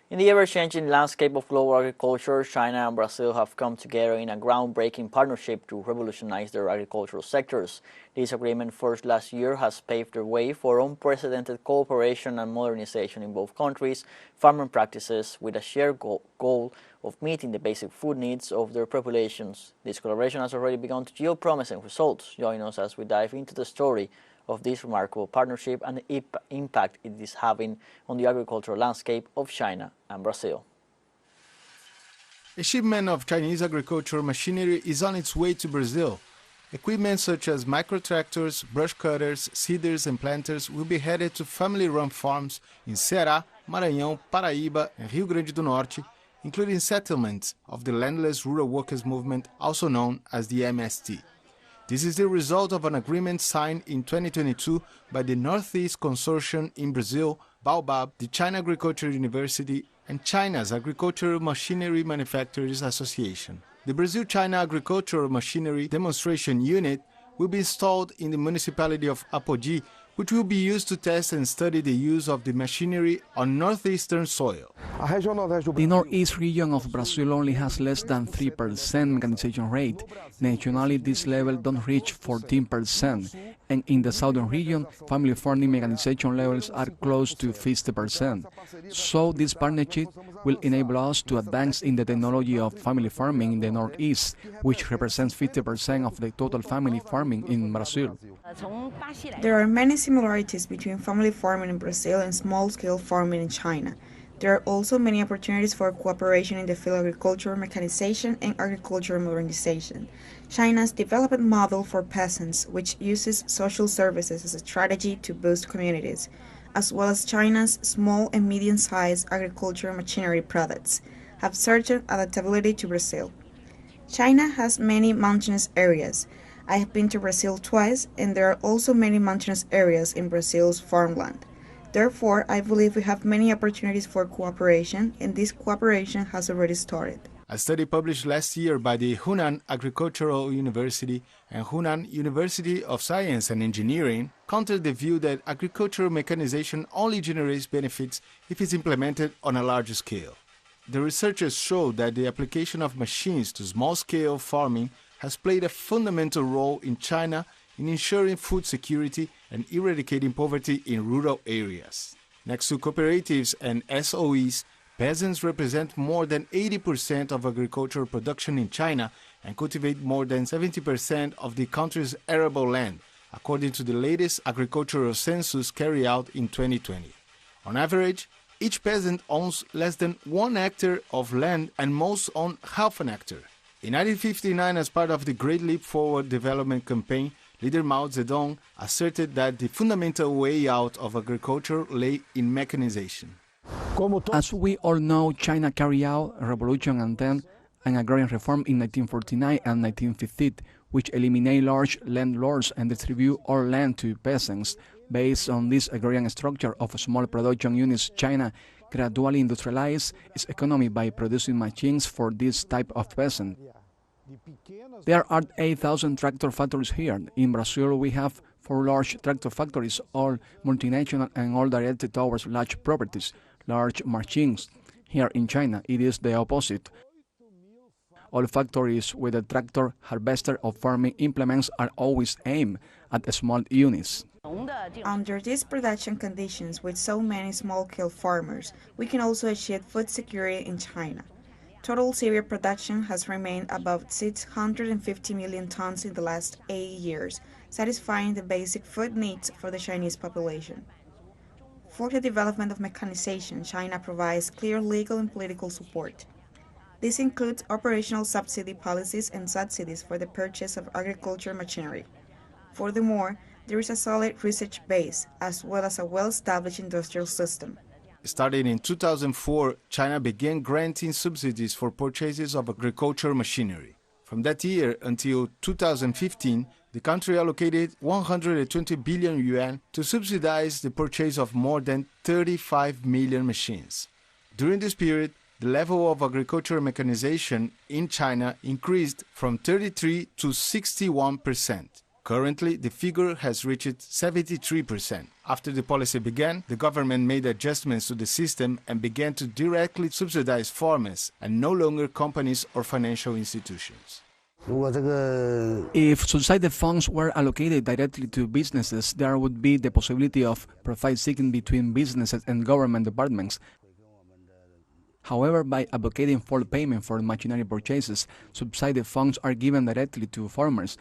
In the ever-changing landscape of global agriculture, China and Brazil have come together in a groundbreaking partnership to revolutionize their agricultural sectors. This agreement, forged last year, has paved the way for unprecedented cooperation and modernization in both countries' farming practices, with a shared goal of meeting the basic food needs of their populations. This collaboration has already begun to yield promising results. Join us as we dive into the story of this remarkable partnership and the impact it is having on the agricultural landscape of China and Brazil. A shipment of Chinese agricultural machinery is on its way to Brazil. Equipment such as micro-tractors, brush cutters, seeders and planters will be headed to family-run farms in Ceará, Maranhão, Paraíba and Rio Grande do Norte, including settlements of the landless rural workers movement, also known as the MST. This is the result of an agreement signed in 2022 by the Northeast Consortium in Brazil, Baobab, the China Agricultural University, and China's Agricultural Machinery Manufacturers Association. The Brazil-China Agricultural Machinery Demonstration Unit will be installed in the municipality of Apodi, which will be used to test and study the use of the machinery on northeastern soil. The northeast region of Brazil only has less than 3% mechanization rate. Nationally, this level don't reach 14%, and in the southern region, family farming mechanization levels are close to 50%. So this partnership will enable us to advance in the technology of family farming in the northeast, which represents 50% of the total family farming in Brazil. There are many similarities between family farming in Brazil and small-scale farming in China. There are also many opportunities for cooperation in the field of agricultural mechanization and agricultural modernization. China's development model for peasants, which uses social services as a strategy to boost communities, as well as China's small and medium-sized agricultural machinery products, have certain adaptability to Brazil. China has many mountainous areas. I have been to Brazil twice, and there are also many mountainous areas in Brazil's farmland. Therefore, I believe we have many opportunities for cooperation, and this cooperation has already started. A study published last year by the Hunan Agricultural University and Hunan University of Science and Engineering countered the view that agricultural mechanization only generates benefits if it's implemented on a large scale. The researchers showed that the application of machines to small-scale farming has played a fundamental role in China in ensuring food security and eradicating poverty in rural areas. Next to cooperatives and SOEs, peasants represent more than 80% of agricultural production in China and cultivate more than 70% of the country's arable land, according to the latest agricultural census carried out in 2020. On average, each peasant owns less than 1 hectare of land and most own half an hectare. In 1959, as part of the Great Leap Forward development campaign, leader Mao Zedong asserted that the fundamental way out of agriculture lay in mechanization. As we all know, China carried out a revolution and then an agrarian reform in 1949 and 1950, which eliminated large landlords and distribute all land to peasants. Based on this agrarian structure of small production units, China gradually industrialized its economy by producing machines for this type of peasant. There are 8,000 tractor factories here. In Brazil, we have 4 large tractor factories, all multinational and all directed towards large properties, large machines. Here in China, it is the opposite. All factories with a tractor, harvester, or farming implements are always aimed at small units. Under these production conditions with so many small-scale farmers, we can also achieve food security in China. Total cereal production has remained above 650 million tons in the last 8 years, satisfying the basic food needs for the Chinese population. For the development of mechanization, China provides clear legal and political support. This includes operational subsidy policies and subsidies for the purchase of agricultural machinery. Furthermore, there is a solid research base, as well as a well-established industrial system. Starting in 2004, China began granting subsidies for purchases of agricultural machinery. From that year until 2015, the country allocated 120 billion yuan to subsidize the purchase of more than 35 million machines. During this period, the level of agricultural mechanization in China increased from 33 to 61%. Currently, the figure has reached 73%. After the policy began, the government made adjustments to the system and began to directly subsidize farmers and no longer companies or financial institutions. If subsided funds were allocated directly to businesses, there would be the possibility of profit-seeking between businesses and government departments. However, by advocating full payment for machinery purchases, subsided funds are given directly to farmers,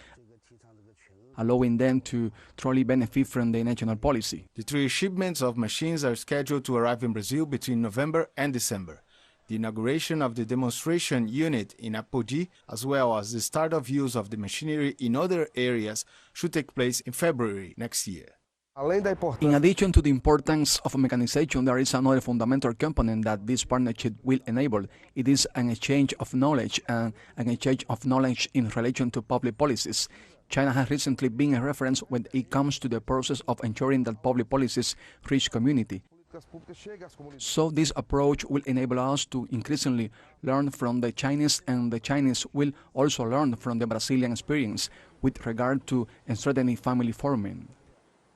allowing them to truly benefit from the national policy. The 3 shipments of machines are scheduled to arrive in Brazil between November and December. The inauguration of the demonstration unit in Apodi, as well as the start of use of the machinery in other areas, should take place in February next year. In addition to the importance of mechanization, there is another fundamental component that this partnership will enable. It is an exchange of knowledge and an exchange of knowledge in relation to public policies. China has recently been a reference when it comes to the process of ensuring that public policies reach community. So this approach will enable us to increasingly learn from the Chinese, and the Chinese will also learn from the Brazilian experience with regard to strengthening family farming.